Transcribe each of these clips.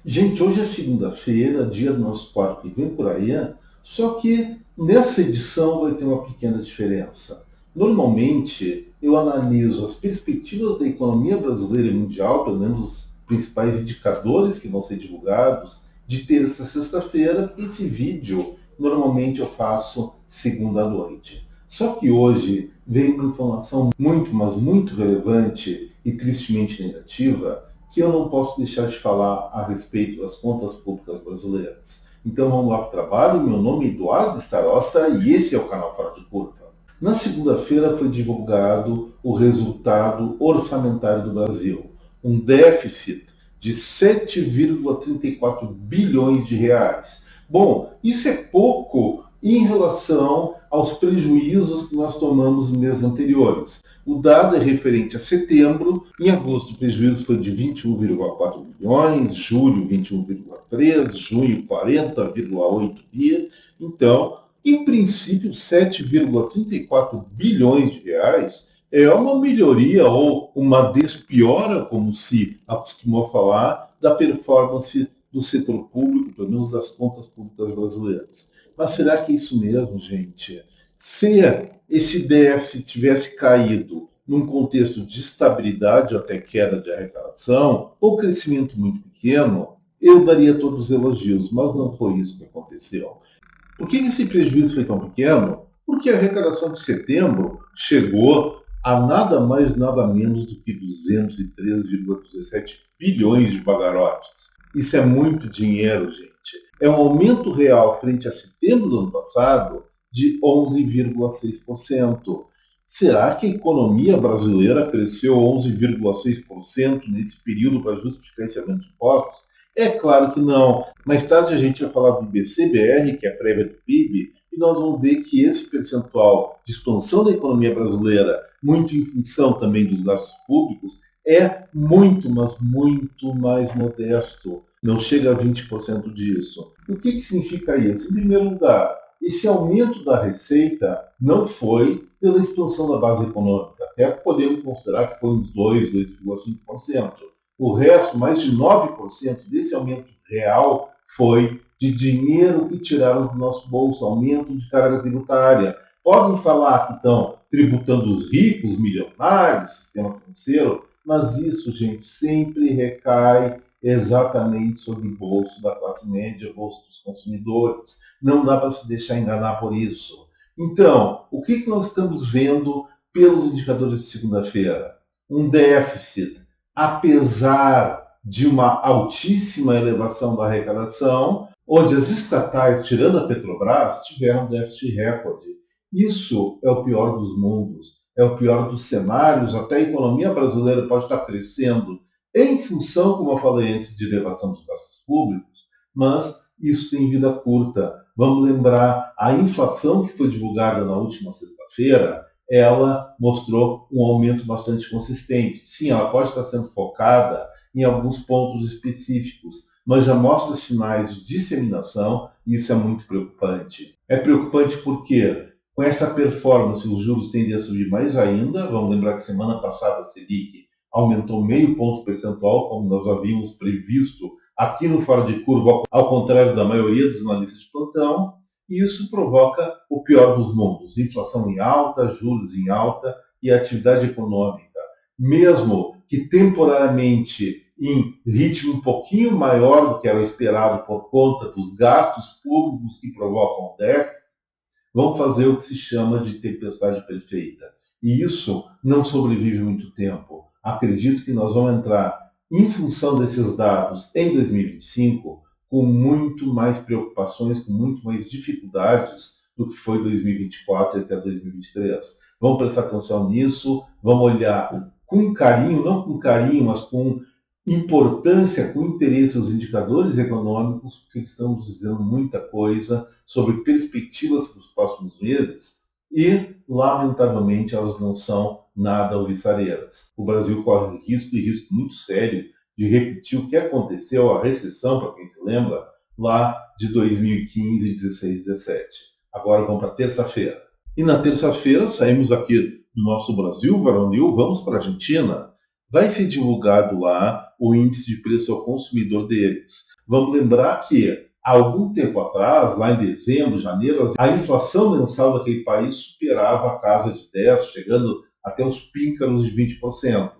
Gente, hoje é segunda-feira, dia do nosso quarto que vem por aí, só que nessa edição vai ter uma pequena diferença. Normalmente eu analiso as perspectivas da economia brasileira e mundial, pelo menos os principais indicadores que vão ser divulgados, de terça a sexta-feira, porque esse vídeo normalmente eu faço segunda à noite. Só que hoje vem uma informação muito, mas muito relevante e tristemente negativa, que eu não posso deixar de falar a respeito das contas públicas brasileiras. Então vamos lá para o trabalho. Meu nome é Eduardo Starosta e esse é o canal Fora de Curva. Na segunda-feira foi divulgado o resultado orçamentário do Brasil, um déficit de 7,34 bilhões de reais. Bom, isso é pouco em relação aos prejuízos que nós tomamos nos meses anteriores. O dado é referente a setembro. Em agosto, o prejuízo foi de 21,4 bilhões, julho, 21,3, junho, 40,8 bi. Então, em princípio, 7,34 bilhões de reais é uma melhoria ou uma despiora, como se acostumou falar, da performance do setor público, pelo menos das contas públicas brasileiras. Mas será que é isso mesmo, gente? Se esse déficit tivesse caído num contexto de estabilidade ou até queda de arrecadação, ou crescimento muito pequeno, eu daria todos os elogios, mas não foi isso que aconteceu. Por que esse prejuízo foi tão pequeno? Porque a arrecadação de setembro chegou a nada mais, nada menos do que 203,17 bilhões de bagarotes. Isso é muito dinheiro, gente. É um aumento real frente a setembro do ano passado de 11,6%. Será que a economia brasileira cresceu 11,6% nesse período para justificar esse aumento de impostos? É claro que não. Mais tarde a gente vai falar do IBC-BR, que é a prévia do PIB, e nós vamos ver que esse percentual de expansão da economia brasileira, muito em função também dos gastos públicos, é muito, mas muito mais modesto. Não chega a 20% disso. O que significa isso? Em primeiro lugar, esse aumento da receita não foi pela expansão da base econômica. Até podemos considerar que foi uns 2, 2,5%. O resto, mais de 9% desse aumento real, foi de dinheiro que tiraram do nosso bolso, aumento de carga tributária. Podem falar que estão tributando os ricos, milionários, sistema financeiro, mas isso, gente, sempre recai exatamente sobre o bolso da classe média, o bolso dos consumidores. Não dá para se deixar enganar por isso. Então, o que nós estamos vendo pelos indicadores de segunda-feira? Um déficit, apesar de uma altíssima elevação da arrecadação, onde as estatais, tirando a Petrobras, tiveram déficit recorde. Isso é o pior dos mundos, é o pior dos cenários. Até a economia brasileira pode estar crescendo em função, como eu falei antes, de elevação dos gastos públicos, mas isso tem vida curta. Vamos lembrar, a inflação que foi divulgada na última sexta-feira, ela mostrou um aumento bastante consistente. Sim, ela pode estar sendo focada em alguns pontos específicos, mas já mostra sinais de disseminação e isso é muito preocupante. É preocupante porque, com essa performance, os juros tendem a subir mais ainda. Vamos lembrar que semana passada a Selic aumentou meio ponto percentual, como nós havíamos previsto aqui no Fora de Curva, ao contrário da maioria dos analistas de plantão, e isso provoca o pior dos mundos: inflação em alta, juros em alta e atividade econômica, mesmo que temporariamente em ritmo um pouquinho maior do que era esperado por conta dos gastos públicos que provocam o déficit, vão fazer o que se chama de tempestade perfeita. E isso não sobrevive muito tempo. Acredito que nós vamos entrar, em função desses dados, em 2025, com muito mais preocupações, com muito mais dificuldades do que foi 2024 e até 2023. Vamos prestar atenção nisso, vamos olhar com carinho, não com carinho, mas com importância, com interesse os indicadores econômicos, porque estamos dizendo muita coisa sobre perspectivas para os próximos meses e, lamentavelmente, elas não são nada alvissareiras. O Brasil corre risco, e risco muito sério, de repetir o que aconteceu, a recessão, para quem se lembra, lá de 2015, 16, 17. Agora vamos para terça-feira. E na terça-feira saímos aqui do nosso Brasil, varonil, vamos para a Argentina. Vai ser divulgado lá o índice de preço ao consumidor deles. Vamos lembrar que há algum tempo atrás, lá em dezembro, janeiro, a inflação mensal daquele país superava a casa de 10%, chegando até os píncaros de 20%.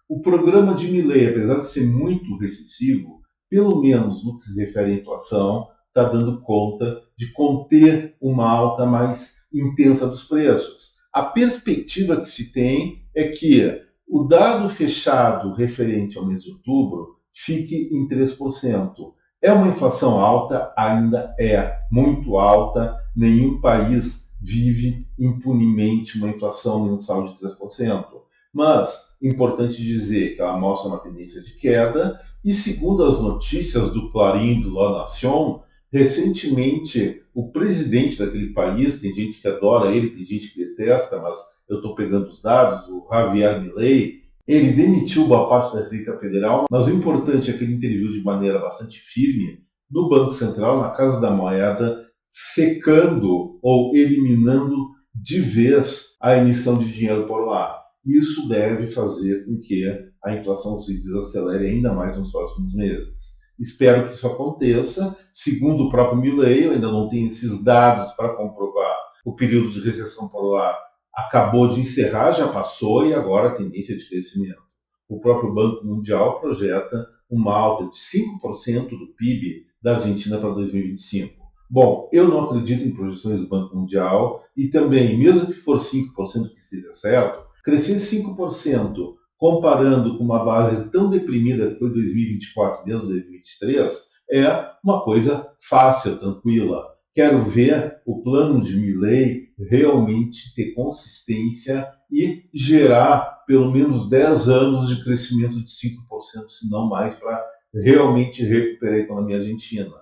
O programa de Milei, apesar de ser muito recessivo, pelo menos no que se refere à inflação, está dando conta de conter uma alta mais intensa dos preços. A perspectiva que se tem é que o dado fechado referente ao mês de outubro fique em 3%. É uma inflação alta? Ainda é muito alta. Nenhum país vive impunemente uma inflação mensal de 3%. Mas, importante dizer que ela mostra uma tendência de queda e, segundo as notícias do Clarim do La Nation, recentemente o presidente daquele país, tem gente que adora ele, tem gente que detesta, mas eu estou pegando os dados, o Javier Milei, ele demitiu boa parte da Receita Federal, mas o importante é que ele interviu de maneira bastante firme no Banco Central, na Casa da Moeda, secando ou eliminando de vez a emissão de dinheiro por lá. Isso deve fazer com que a inflação se desacelere ainda mais nos próximos meses. Espero que isso aconteça. Segundo o próprio Milei, eu ainda não tenho esses dados para comprovar o período de recessão por lá acabou de encerrar, já passou e agora a tendência de crescimento. O próprio Banco Mundial projeta uma alta de 5% do PIB da Argentina para 2025. Bom, eu não acredito em projeções do Banco Mundial e também, mesmo que for 5% que esteja certo, crescer 5% comparando com uma base tão deprimida que foi 2024 desde 2023 é uma coisa fácil, tranquila. Quero ver o plano de Milei realmente ter consistência e gerar pelo menos 10 anos de crescimento de 5%, se não mais, para realmente recuperar a economia argentina.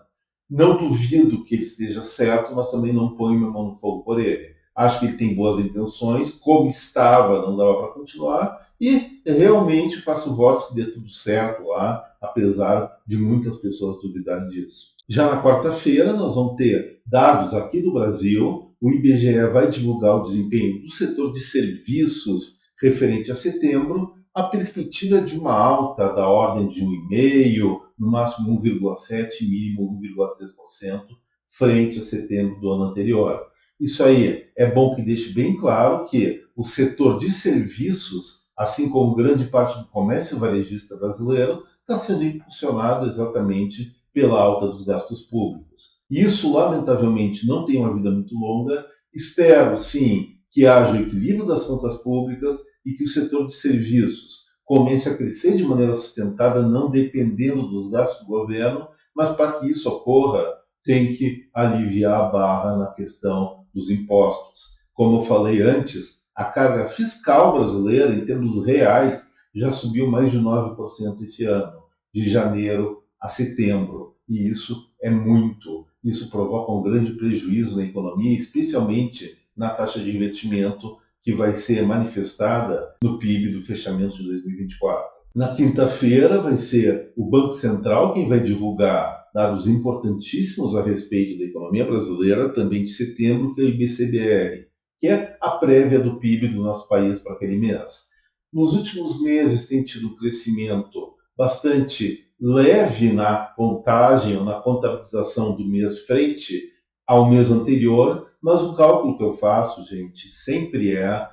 Não duvido que ele esteja certo, mas também não ponho minha mão no fogo por ele. Acho que ele tem boas intenções, como estava, não dava para continuar, e realmente faço votos que dê tudo certo lá, apesar de muitas pessoas duvidarem disso. Já na quarta-feira, nós vamos ter dados aqui do Brasil. O IBGE vai divulgar o desempenho do setor de serviços referente a setembro. A perspectiva é de uma alta da ordem de 1,5%, no máximo 1,7%, mínimo 1,3%, frente a setembro do ano anterior. Isso aí é bom que deixe bem claro que o setor de serviços, assim como grande parte do comércio varejista brasileiro, está sendo impulsionado exatamente pela alta dos gastos públicos. Isso, lamentavelmente, não tem uma vida muito longa. Espero, sim, que haja o equilíbrio das contas públicas e que o setor de serviços comece a crescer de maneira sustentada, não dependendo dos gastos do governo, mas para que isso ocorra, tem que aliviar a barra na questão dos impostos. Como eu falei antes, a carga fiscal brasileira, em termos reais, já subiu mais de 9% esse ano, de janeiro a setembro. E isso é muito. Isso provoca um grande prejuízo na economia, especialmente na taxa de investimento, que vai ser manifestada no PIB do fechamento de 2024. Na quinta-feira vai ser o Banco Central quem vai divulgar dados importantíssimos a respeito da economia brasileira, também de setembro, que é o IBCBR, que é a prévia do PIB do nosso país para aquele mês. Nos últimos meses tem tido um crescimento bastante leve na contagem ou na contabilização do mês frente ao mês anterior, mas o cálculo que eu faço, gente, sempre é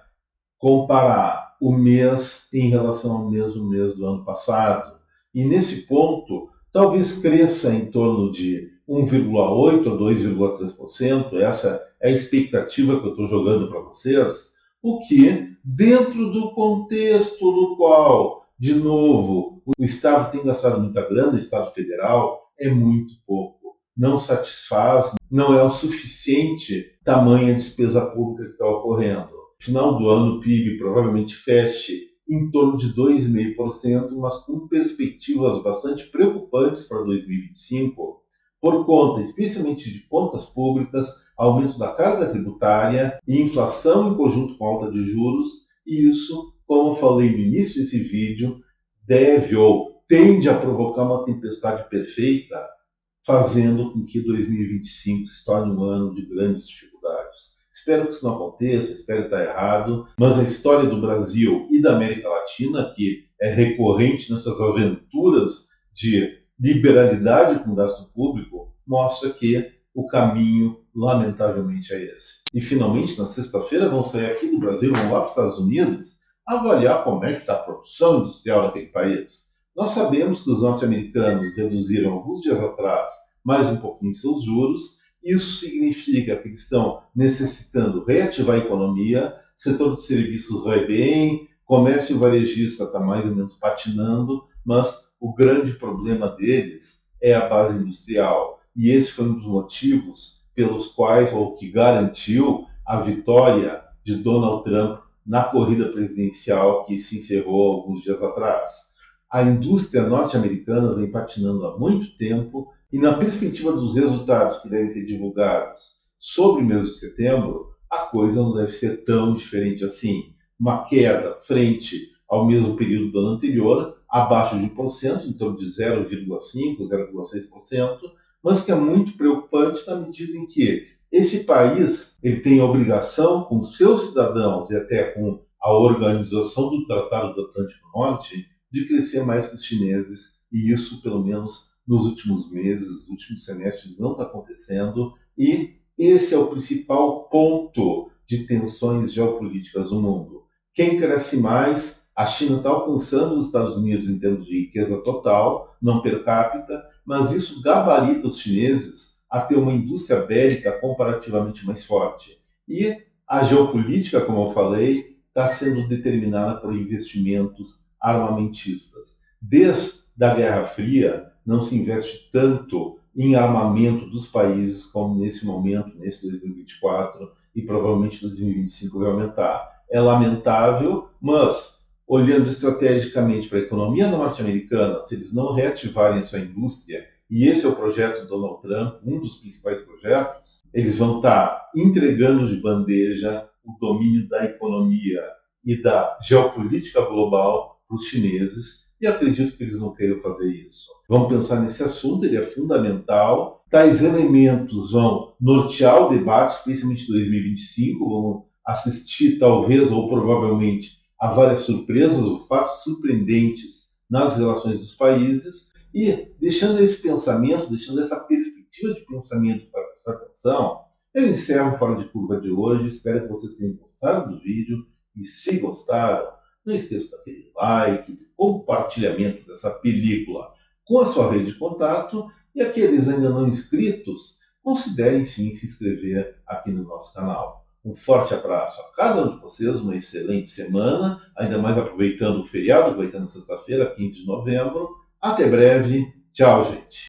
comparar o mês em relação ao mesmo mês do ano passado. E nesse ponto, talvez cresça em torno de 1,8% a 2,3%. Essa é a expectativa que eu estou jogando para vocês. O que, dentro do contexto no qual, de novo, o Estado tem gastado muita grana, o Estado federal, é muito pouco. Não satisfaz, não é o suficiente tamanha despesa pública que está ocorrendo. Final do ano, o PIB provavelmente feche em torno de 2,5%, mas com perspectivas bastante preocupantes para 2025, por conta especialmente de contas públicas, aumento da carga tributária e inflação em conjunto com alta de juros, e isso, como falei no início desse vídeo, deve ou tende a provocar uma tempestade perfeita, fazendo com que 2025 se torne um ano de grandes dificuldades. Espero que isso não aconteça, espero estar errado, mas a história do Brasil e da América Latina, que é recorrente nessas aventuras de liberalidade com o gasto público, mostra que o caminho, lamentavelmente, é esse. E, finalmente, na sexta-feira, vão sair aqui do Brasil, vão lá para os Estados Unidos, avaliar como é que está a produção industrial daquele país. Nós sabemos que os norte-americanos reduziram, alguns dias atrás, mais um pouquinho seus juros. Isso significa que eles estão necessitando reativar a economia, o setor de serviços vai bem, comércio varejista está mais ou menos patinando, mas o grande problema deles é a base industrial. E esse foi um dos motivos pelos quais, ou que garantiu a vitória de Donald Trump na corrida presidencial que se encerrou alguns dias atrás. A indústria norte-americana vem patinando há muito tempo e, na perspectiva dos resultados que devem ser divulgados sobre o mês de setembro, a coisa não deve ser tão diferente assim. Uma queda frente ao mesmo período do ano anterior, abaixo de 1%, em torno de 0,5%, 0,6%, mas que é muito preocupante na medida em que esse país ele tem a obrigação com seus cidadãos e até com a organização do Tratado do Atlântico Norte de crescer mais que os chineses, e isso, pelo menos nos últimos meses, nos últimos semestres, não está acontecendo, e esse é o principal ponto de tensões geopolíticas no mundo. Quem cresce mais? A China está alcançando os Estados Unidos em termos de riqueza total, não per capita, mas isso gabarita os chineses a ter uma indústria bélica comparativamente mais forte. E a geopolítica, como eu falei, está sendo determinada por investimentos armamentistas. Desde a Guerra Fria, não se investe tanto em armamento dos países como nesse momento, nesse 2024, e provavelmente 2025 vai aumentar. É lamentável, mas olhando estrategicamente para a economia norte-americana, se eles não reativarem a sua indústria, e esse é o projeto do Donald Trump, um dos principais projetos, eles vão estar entregando de bandeja o domínio da economia e da geopolítica global para os chineses, e acredito que eles não queiram fazer isso. Vamos pensar nesse assunto, ele é fundamental. Tais elementos vão nortear o debate, especialmente em 2025, vamos assistir talvez ou provavelmente a várias surpresas ou fatos surpreendentes nas relações dos países, e deixando esse pensamento, deixando essa perspectiva de pensamento para prestar atenção, eu encerro o Fora de Curva de hoje. Espero que vocês tenham gostado do vídeo, e se gostaram, não esqueça daquele like, de compartilhamento dessa película com a sua rede de contato, e aqueles ainda não inscritos, considerem sim se inscrever aqui no nosso canal. Um forte abraço a cada um de vocês, uma excelente semana, ainda mais aproveitando o feriado, aproveitando sexta-feira, 15 de novembro. Até breve. Tchau, gente.